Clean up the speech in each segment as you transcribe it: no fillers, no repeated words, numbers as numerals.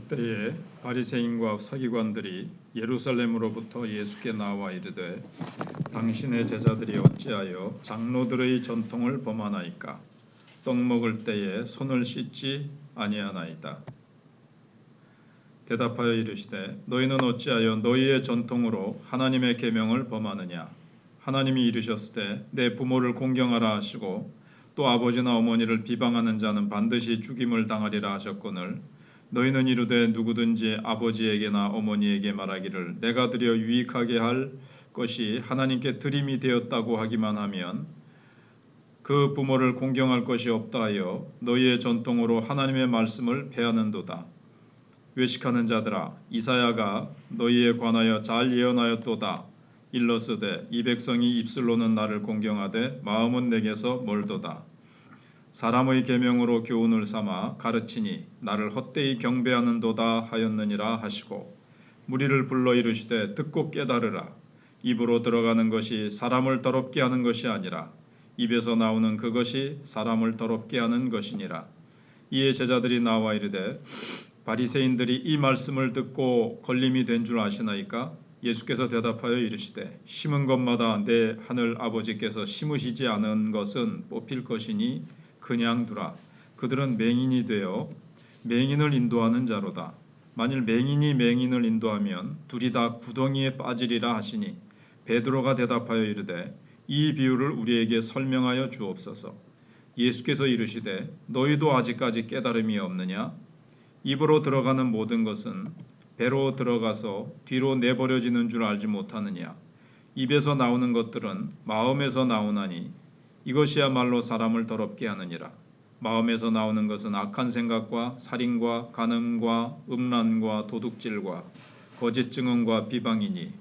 그때에 바리새인과 서기관들이 예루살렘으로부터 예수께 나와 이르되 당신의 제자들이 어찌하여 장로들의 전통을 범하나이까? 떡 먹을 때에 손을 씻지 아니하나이다. 대답하여 이르시되 너희는 어찌하여 너희의 전통으로 하나님의 계명을 범하느냐? 하나님이 이르셨으되 내 부모를 공경하라 하시고 또 아버지나 어머니를 비방하는 자는 반드시 죽임을 당하리라 하셨거늘 너희는 이르되 누구든지 아버지에게나 어머니에게 말하기를 내가 드려 유익하게 할 것이 하나님께 드림이 되었다고 하기만 하면 그 부모를 공경할 것이 없다 하여 너희의 전통으로 하나님의 말씀을 폐하는도다. 외식하는 자들아, 이사야가 너희에 관하여 잘 예언하였도다. 일러스되 이 백성이 입술로는 나를 공경하되 마음은 내게서 멀도다. 사람의 계명으로 교훈을 삼아 가르치니 나를 헛되이 경배하는도다 하였느니라 하시고 무리를 불러 이르시되 듣고 깨달으라. 입으로 들어가는 것이 사람을 더럽게 하는 것이 아니라 입에서 나오는 그것이 사람을 더럽게 하는 것이니라. 이에 제자들이 나와 이르되 바리새인들이 이 말씀을 듣고 걸림이 된 줄 아시나이까? 예수께서 대답하여 이르시되 심은 것마다 내 하늘 아버지께서 심으시지 않은 것은 뽑힐 것이니 그냥 두라. 그들은 맹인이 되어 맹인을 인도하는 자로다. 만일 맹인이 맹인을 인도하면 둘이 다 구덩이에 빠지리라 하시니 베드로가 대답하여 이르되 이 비유를 우리에게 설명하여 주옵소서. 예수께서 이르시되 너희도 아직까지 깨달음이 없느냐? 입으로 들어가는 모든 것은 배로 들어가서 뒤로 내버려지는 줄 알지 못하느냐? 입에서 나오는 것들은 마음에서 나오나니 이것이야말로 사람을 더럽게 하느니라. 마음에서 나오는 것은 악한 생각과 살인과 간음과 음란과 도둑질과 거짓 증언과 비방이니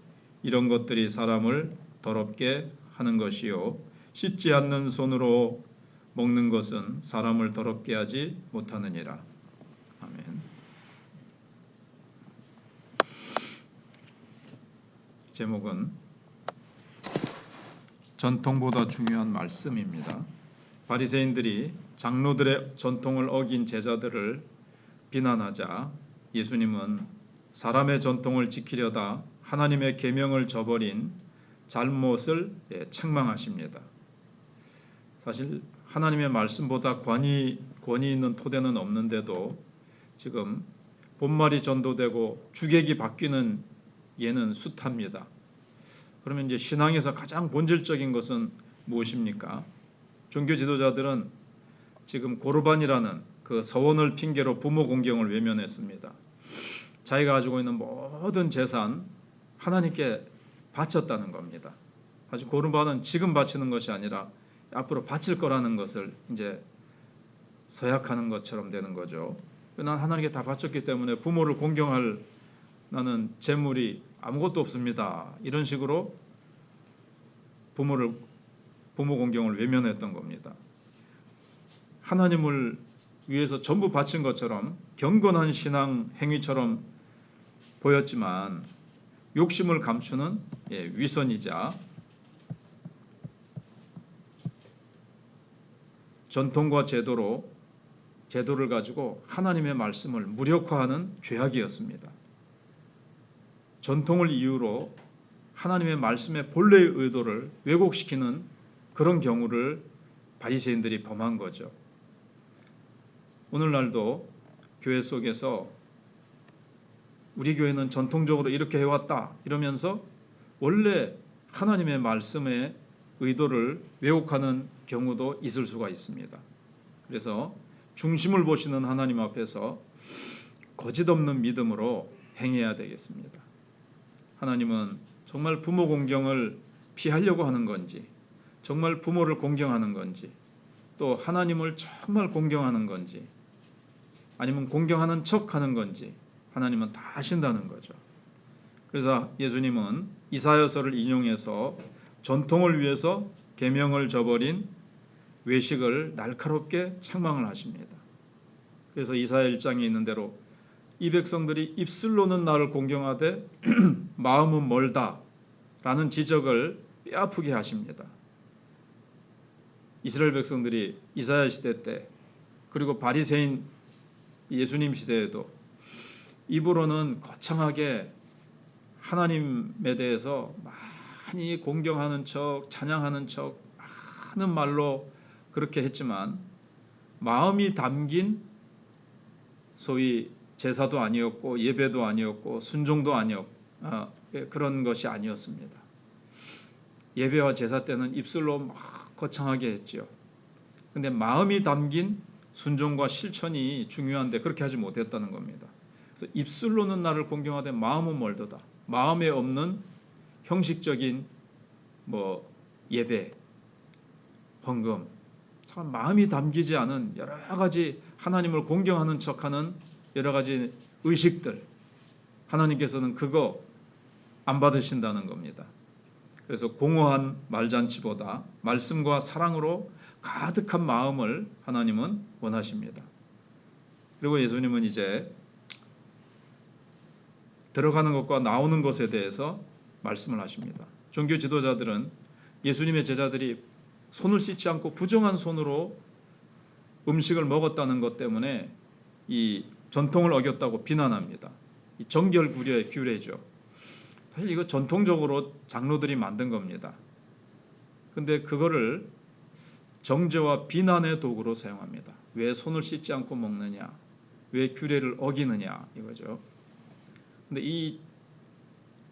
이런 것들이 사람을 더럽게 하는 것이요 씻지 않는 손으로 먹는 것은 사람을 더럽게 하지 못하느니라. 아멘. 제목은 전통보다 중요한 말씀입니다. 바리새인들이 장로들의 전통을 어긴 제자들을 비난하자 예수님은 사람의 전통을 지키려다 하나님의 계명을 저버린 잘못을 책망하십니다. 사실 하나님의 말씀보다 권위 있는 토대는 없는데도 지금 본말이 전도되고 주객이 바뀌는 예는 숱합니다. 그러면 이제 신앙에서 가장 본질적인 것은 무엇입니까? 종교 지도자들은 지금 고르반이라는 그 서원을 핑계로 부모 공경을 외면했습니다. 자기가 가지고 있는 모든 재산 하나님께 바쳤다는 겁니다. 사실 고르반은 지금 바치는 것이 아니라 앞으로 바칠 거라는 것을 이제 서약하는 것처럼 되는 거죠. 난 하나님께 다 바쳤기 때문에 부모를 공경할 나는 재물이 아무것도 없습니다. 이런 식으로 부모 공경을 외면했던 겁니다. 하나님을 위해서 전부 바친 것처럼 경건한 신앙 행위처럼 보였지만 욕심을 감추는 위선이자 전통과 제도를 가지고 하나님의 말씀을 무력화하는 죄악이었습니다. 전통을 이유로 하나님의 말씀의 본래의 의도를 왜곡시키는 그런 경우를 바리새인들이 범한 거죠. 오늘날도 교회 속에서 우리 교회는 전통적으로 이렇게 해왔다 이러면서 원래 하나님의 말씀의 의도를 왜곡하는 경우도 있을 수가 있습니다. 그래서 중심을 보시는 하나님 앞에서 거짓 없는 믿음으로 행해야 되겠습니다. 하나님은 정말 부모 공경을 피하려고 하는 건지, 정말 부모를 공경하는 건지, 또 하나님을 정말 공경하는 건지, 아니면 공경하는 척하는 건지 하나님은 다 아신다는 거죠. 그래서 예수님은 이사야서를 인용해서 전통을 위해서 계명을 저버린 외식을 날카롭게 책망을 하십니다. 그래서 이사야 1장에 있는 대로 이 백성들이 입술로는 나를 공경하되 마음은 멀다라는 지적을 뼈아프게 하십니다. 이스라엘 백성들이 이사야 시대 때 그리고 바리새인 예수님 시대에도 입으로는 거창하게 하나님에 대해서 많이 공경하는 척, 찬양하는 척 하는 말로 그렇게 했지만 마음이 담긴 소위 제사도 아니었고 예배도 아니었고 순종도 아니었고 그런 것이 아니었습니다. 예배와 제사 때는 입술로 막 거창하게 했죠. 근데 마음이 담긴 순종과 실천이 중요한데 그렇게 하지 못했다는 겁니다. 그래서 입술로는 나를 공경하되 마음은 멀도다. 마음에 없는 형식적인 예배, 헌금, 참 마음이 담기지 않은 여러 가지 하나님을 공경하는 척하는 여러 가지 의식들, 하나님께서는 그거 안 받으신다는 겁니다. 그래서 공허한 말잔치보다 말씀과 사랑으로 가득한 마음을 하나님은 원하십니다. 그리고 예수님은 이제 들어가는 것과 나오는 것에 대해서 말씀을 하십니다. 종교 지도자들은 예수님의 제자들이 손을 씻지 않고 부정한 손으로 음식을 먹었다는 것 때문에 이 전통을 어겼다고 비난합니다. 이 정결규례죠. 사실 이거 전통적으로 장로들이 만든 겁니다. 근데 그거를 정죄와 비난의 도구로 사용합니다. 왜 손을 씻지 않고 먹느냐? 왜 규례를 어기느냐? 이거죠. 근데 이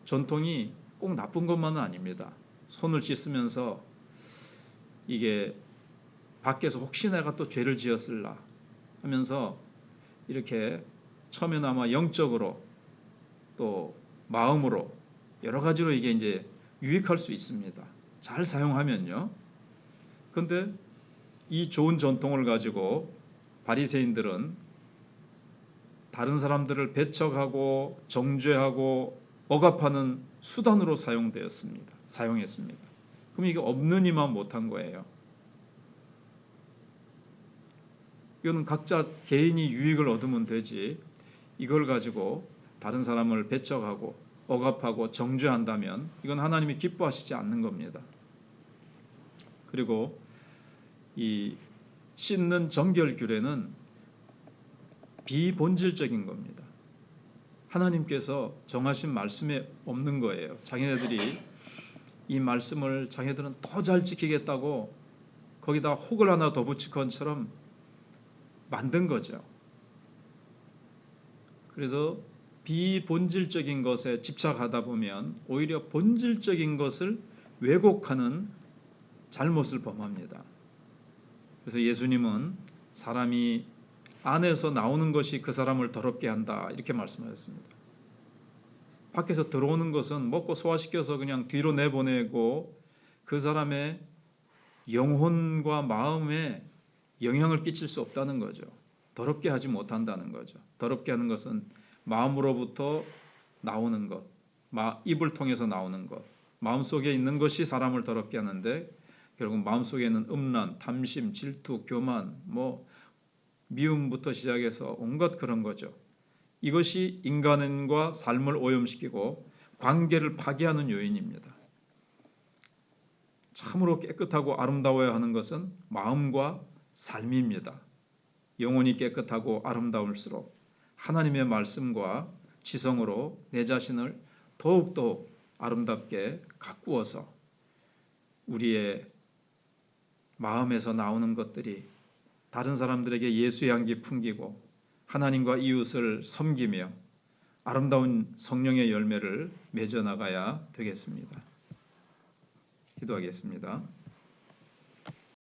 전통이 꼭 나쁜 것만은 아닙니다. 손을 씻으면서 이게 밖에서 혹시 내가 또 죄를 지었을라 하면서 이렇게 처음에는 아마 영적으로 또 마음으로 여러 가지로 이게 이제 유익할 수 있습니다. 잘 사용하면요. 그런데 이 좋은 전통을 가지고 바리새인들은 다른 사람들을 배척하고 정죄하고 억압하는 수단으로 사용했습니다. 그럼 이게 없는 이만 못한 거예요. 이거는 각자 개인이 유익을 얻으면 되지 이걸 가지고 다른 사람을 배척하고 억압하고 정죄한다면 이건 하나님이 기뻐하시지 않는 겁니다. 그리고 이 씻는 정결 규례는 비본질적인 겁니다. 하나님께서 정하신 말씀에 없는 거예요. 자기네들이 이 말씀을 자기네들은 더 잘 지키겠다고 거기다 혹을 하나 더 붙일 것처럼 만든 거죠. 그래서 비본질적인 것에 집착하다 보면 오히려 본질적인 것을 왜곡하는 잘못을 범합니다. 그래서 예수님은 사람이 안에서 나오는 것이 그 사람을 더럽게 한다 이렇게 말씀하셨습니다. 밖에서 들어오는 것은 먹고 소화시켜서 그냥 뒤로 내보내고 그 사람의 영혼과 마음에 영향을 끼칠 수 없다는 거죠. 더럽게 하지 못한다는 거죠. 더럽게 하는 것은 마음으로부터 나오는 것, 입을 통해서 나오는 것, 마음속에 있는 것이 사람을 더럽게 하는데 결국 마음속에 있는 음란, 탐심, 질투, 교만, 미움부터 시작해서 온갖 그런 거죠. 이것이 인간과 삶을 오염시키고 관계를 파괴하는 요인입니다. 참으로 깨끗하고 아름다워야 하는 것은 마음과 삶입니다. 영혼이 깨끗하고 아름다울수록 하나님의 말씀과 지성으로 내 자신을 더욱더 아름답게 가꾸어서 우리의 마음에서 나오는 것들이 다른 사람들에게 예수의 향기 풍기고 하나님과 이웃을 섬기며 아름다운 성령의 열매를 맺어 나가야 되겠습니다. 기도하겠습니다.